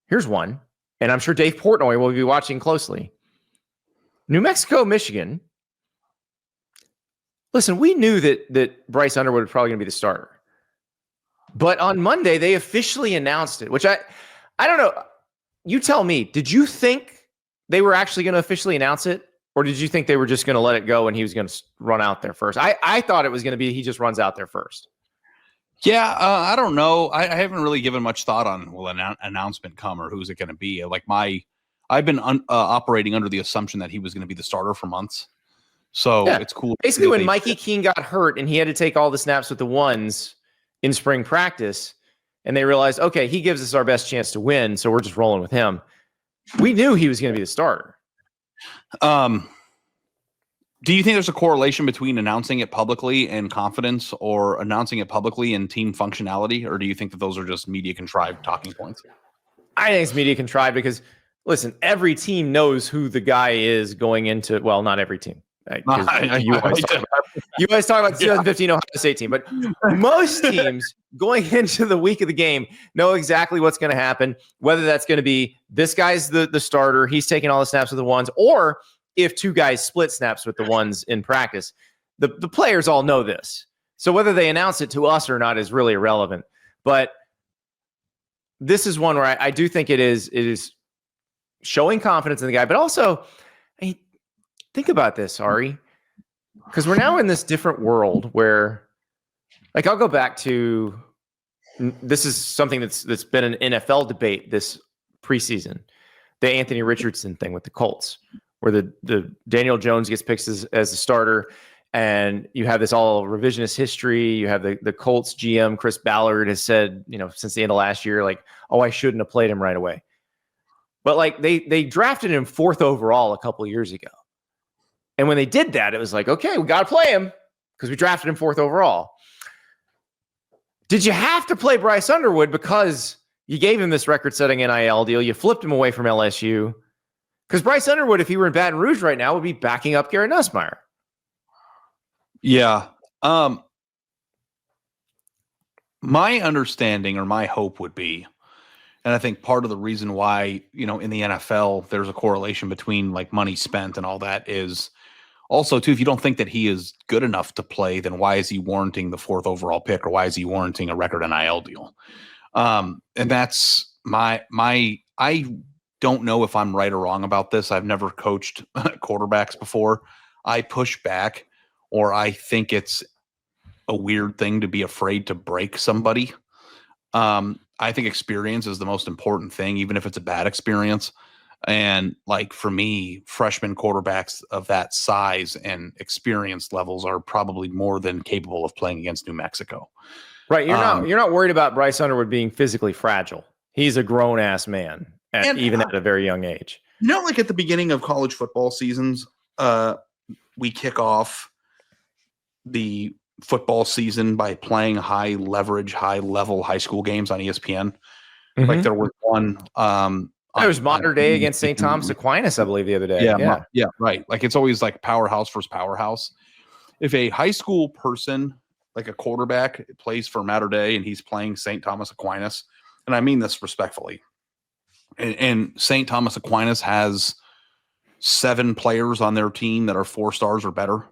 Here's one, and I'm sure Dave Portnoy will be watching closely. New Mexico, Michigan. Listen, we knew that Bryce Underwood was probably going to be the starter. But on Monday, they officially announced it, which I don't know. You tell me, did you think they were actually going to officially announce it? Or did you think they were just going to let it go and he was going to run out there first? I thought it was going to be he just runs out there first. Yeah, I don't know. I haven't really given much thought on will an announcement come or who's it going to be. I've been operating under the assumption that he was going to be the starter for months. So It's cool. Basically, when Mikey Keene got hurt and he had to take all the snaps with the ones in spring practice, and they realized, okay, he gives us our best chance to win, so we're just rolling with him. We knew he was going to be the starter. Do you think there's a correlation between announcing it publicly and confidence or announcing it publicly and team functionality? Or do you think that those are just media contrived talking points? I think it's media contrived because, listen, every team knows who the guy is going into, well, not every team. Right? You always talk about the 2015 Ohio State team, but most teams going into the week of the game know exactly what's going to happen, whether that's going to be this guy's the starter, he's taking all the snaps with the ones, or if two guys split snaps with the ones in practice. The players all know this. So whether they announce it to us or not is really irrelevant. But this is one where I do think it is showing confidence in the guy, but also, think about this, Ari, because we're now in this different world where, like, I'll go back to, this is something that's been an NFL debate this preseason, the Anthony Richardson thing with the Colts, where the Daniel Jones gets picked as a starter, and you have this all revisionist history. You have the Colts GM, Chris Ballard, has said, since the end of last year, like, oh, I shouldn't have played him right away. But like they drafted him 4th overall a couple of years ago. And when they did that, it was like, okay, we got to play him because we drafted him 4th overall. Did you have to play Bryce Underwood because you gave him this record-setting NIL deal? You flipped him away from LSU? Because Bryce Underwood, if he were in Baton Rouge right now, would be backing up Garrett Nussmeier. Yeah. My understanding or my hope would be, and I think part of the reason why, in the NFL, there's a correlation between like money spent and all that is also, too, if you don't think that he is good enough to play, then why is he warranting the 4th overall pick, or why is he warranting a record NIL deal? And that's I don't know if I'm right or wrong about this. I've never coached quarterbacks before. I push back, or I think it's a weird thing to be afraid to break somebody. I think experience is the most important thing, even if it's a bad experience. And like for me, freshman quarterbacks of that size and experience levels are probably more than capable of playing against New Mexico. Right. You're not worried about Bryce Underwood being physically fragile. He's a grown ass man, even at a very young age. Like at the beginning of college football seasons, we kick off the football season by playing high leverage, high level high school games on ESPN. Mm-hmm. Like there was one. There was Modern Day against St. Thomas Aquinas, I believe, the other day. Yeah, right. Like it's always like powerhouse versus powerhouse. If a high school person, like a quarterback, plays for Mater Dei and he's playing St. Thomas Aquinas, and I mean this respectfully, and St. Thomas Aquinas has 7 players on their team that are 4 stars or better,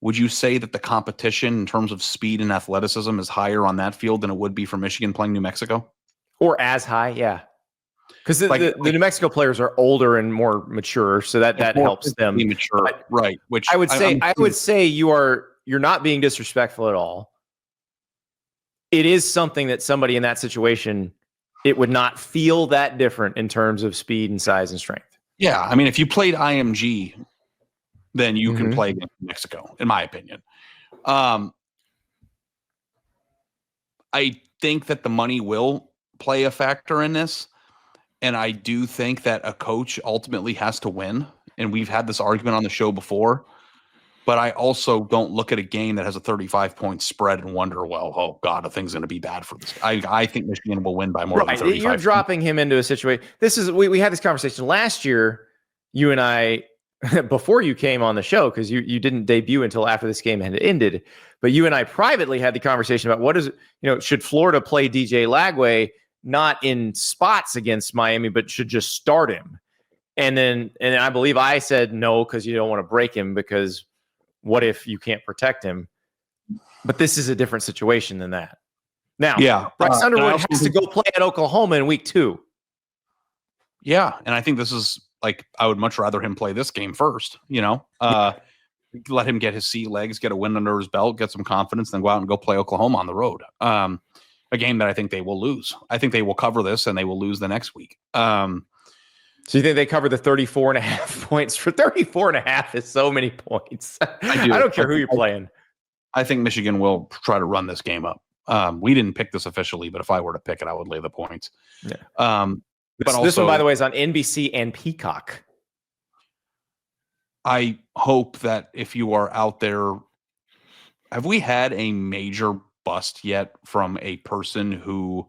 would you say that the competition in terms of speed and athleticism is higher on that field than it would be for Michigan playing New Mexico? Or as high, yeah. Because the New Mexico players are older and more mature, so that helps them. Mature, right? Which I would say you're not being disrespectful at all. It is something that somebody in that situation, it would not feel that different in terms of speed and size and strength. Yeah, I mean, if you played IMG, then you can play against Mexico, in my opinion. I think that the money will play a factor in this. And I do think that a coach ultimately has to win. And we've had this argument on the show before. But I also don't look at a game that has a 35-point spread and wonder, well, oh, God, the thing's going to be bad for this. I think Michigan will win by more than 35. You're dropping him into a situation. We had this conversation last year, you and I, before you came on the show, because you didn't debut until after this game had ended. But you and I privately had the conversation about should Florida play DJ Lagway not in spots against Miami, but should just start him. And I believe I said no, because you don't want to break him, because what if you can't protect him? But this is a different situation than that. Now, Bryce Underwood has to go play at Oklahoma in week 2. Yeah, and I think this is like, I would much rather him play this game first, let him get his sea legs, get a win under his belt, get some confidence, then go out and go play Oklahoma on the road. A game that I think they will lose. I think they will cover this and they will lose the next week. So you think they cover the 34.5 points? For 34.5 is so many points. I don't care who you're playing. I think Michigan will try to run this game up. We didn't pick this officially, but if I were to pick it, I would lay the points. Yeah. This one, by the way, is on NBC and Peacock. I hope that if you are out there, have we had a major bust yet from a person who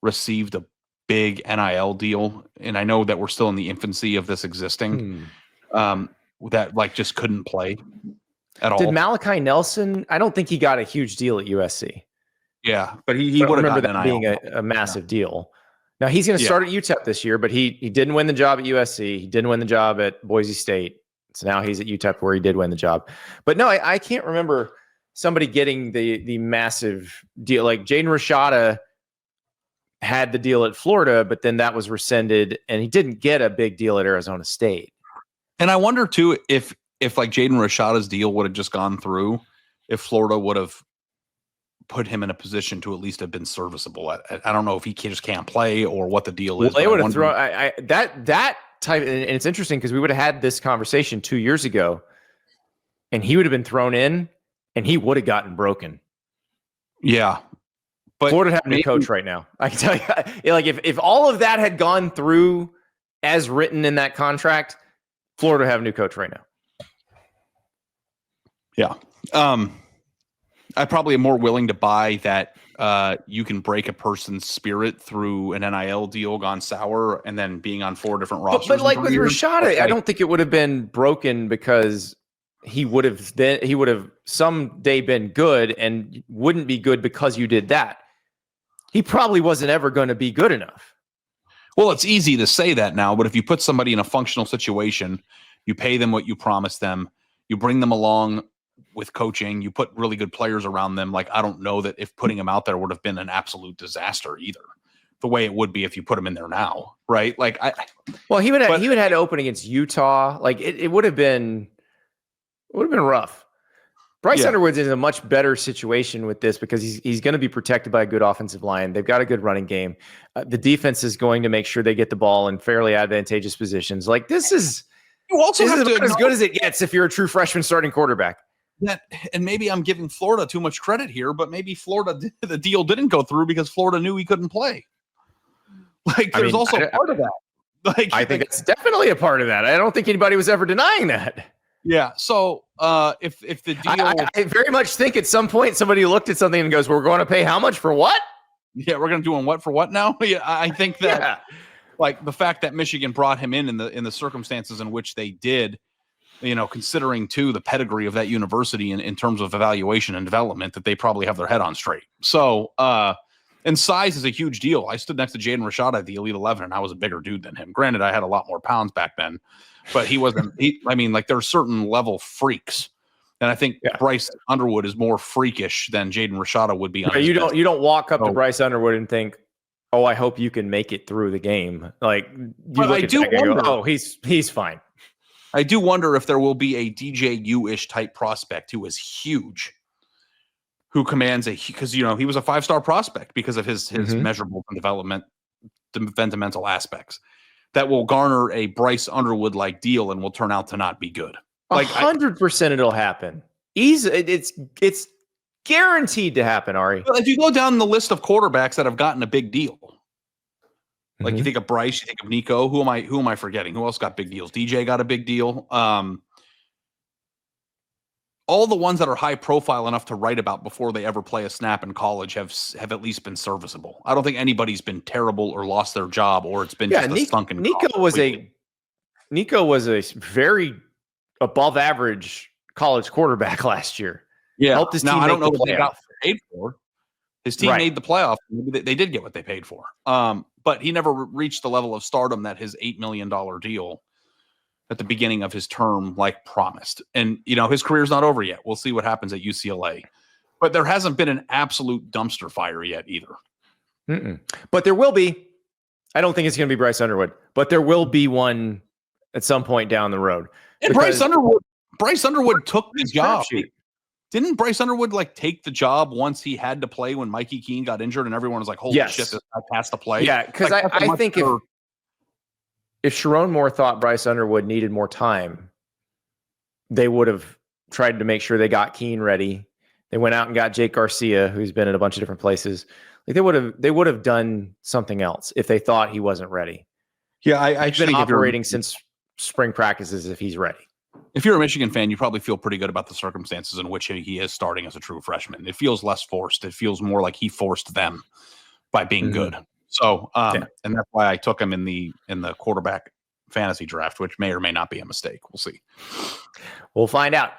received a big NIL deal? And I know that we're still in the infancy of this existing, that like just couldn't play at all. Did Malachi Nelson? I don't think he got a huge deal at USC. Yeah, but he would have that being a massive deal. Now he's going to start at UTEP this year, but he didn't win the job at USC. He didn't win the job at Boise State. So now he's at UTEP, where he did win the job. But no, I can't remember somebody getting the massive deal. Like Jaden Rashada had the deal at Florida, but then that was rescinded, and he didn't get a big deal at Arizona State. And I wonder too if like Jaden Rashada's deal would have just gone through, if Florida would have put him in a position to at least have been serviceable. I don't know if he just can't play or what the deal is. They would have thrown that type, and it's interesting because we would have had this conversation 2 years ago, and he would have been thrown in, and he would have gotten broken. Yeah, but Florida have a new coach right now. I can tell you, like if all of that had gone through as written in that contract, Florida have a new coach right now. Yeah. I probably am more willing to buy that you can break a person's spirit through an NIL deal gone sour and then being on 4 different rosters. But like with Rashada, I don't think it would have been broken, because he would have someday been good, and wouldn't be good because you did that. He probably wasn't ever going to be good enough. Well, it's easy to say that now, but if you put somebody in a functional situation, you pay them what you promised them, you bring them along with coaching, you put really good players around them. Like, I don't know that if putting him out there would have been an absolute disaster either, the way it would be if you put him in there now. Right. Like he would have had to open against Utah. Like it would have been rough. Bryce Underwood's in a much better situation with this, because he's going to be protected by a good offensive line. They've got a good running game. The defense is going to make sure they get the ball in fairly advantageous positions. Like this is about as good as it gets if you're a true freshman starting quarterback. And maybe I'm giving Florida too much credit here, but maybe the deal didn't go through because Florida knew he couldn't play. Like, there's also part of that. Like, I think it's definitely a part of that. I don't think anybody was ever denying that. Yeah. So if the deal, I very much think at some point somebody looked at something and goes, "We're going to pay how much for what?" Yeah, we're going to do on what for what now? Yeah, I think that like the fact that Michigan brought him in the circumstances in which they did. Considering too the pedigree of that university in terms of evaluation and development, that they probably have their head on straight. So, and size is a huge deal. I stood next to Jaden Rashada at the Elite 11, and I was a bigger dude than him. Granted, I had a lot more pounds back then, but he wasn't. There are certain level freaks, and I think Bryce Underwood is more freakish than Jaden Rashada would be. You don't walk up to Bryce Underwood and think, "Oh, I hope you can make it through the game." Like you look at that guy and go, "Oh, he's fine." I do wonder if there will be a DJU-ish type prospect who is huge, who commands because he was a 5-star prospect because of his measurable and developmental aspects, that will garner a Bryce Underwood like deal and will turn out to not be good. Like 100% it'll happen. It's guaranteed to happen, Ari. If you go down the list of quarterbacks that have gotten a big deal, like you think of Bryce, you think of Nico. Who am I forgetting? Who else got big deals? DJ got a big deal. All the ones that are high profile enough to write about before they ever play a snap in college have at least been serviceable. I don't think anybody's been terrible or lost their job, or it's been just a sunken. Nico was a very above average college quarterback last year. Yeah, helped his team. I don't know if they got paid for, His team made the playoffs. Maybe they did get what they paid for. But he never reached the level of stardom that his $8 million deal at the beginning of his term promised. And his career's not over yet. We'll see what happens at UCLA. But there hasn't been an absolute dumpster fire yet either. But there will be. I don't think it's going to be Bryce Underwood, but there will be one at some point down the road. Bryce Underwood took the job. Didn't Bryce Underwood take the job once he had to play when Mikey Keene got injured and everyone was like, holy shit, this guy has to play? Yeah, because I think if Sharon Moore thought Bryce Underwood needed more time, they would have tried to make sure they got Keene ready. They went out and got Jake Garcia, who's been at a bunch of different places. They would have done something else if they thought he wasn't ready. Yeah, I've been operating since spring practices if he's ready. If you're a Michigan fan, you probably feel pretty good about the circumstances in which he is starting as a true freshman. It feels less forced. It feels more like he forced them by being good. So, and that's why I took him in the quarterback fantasy draft, which may or may not be a mistake. We'll see. We'll find out.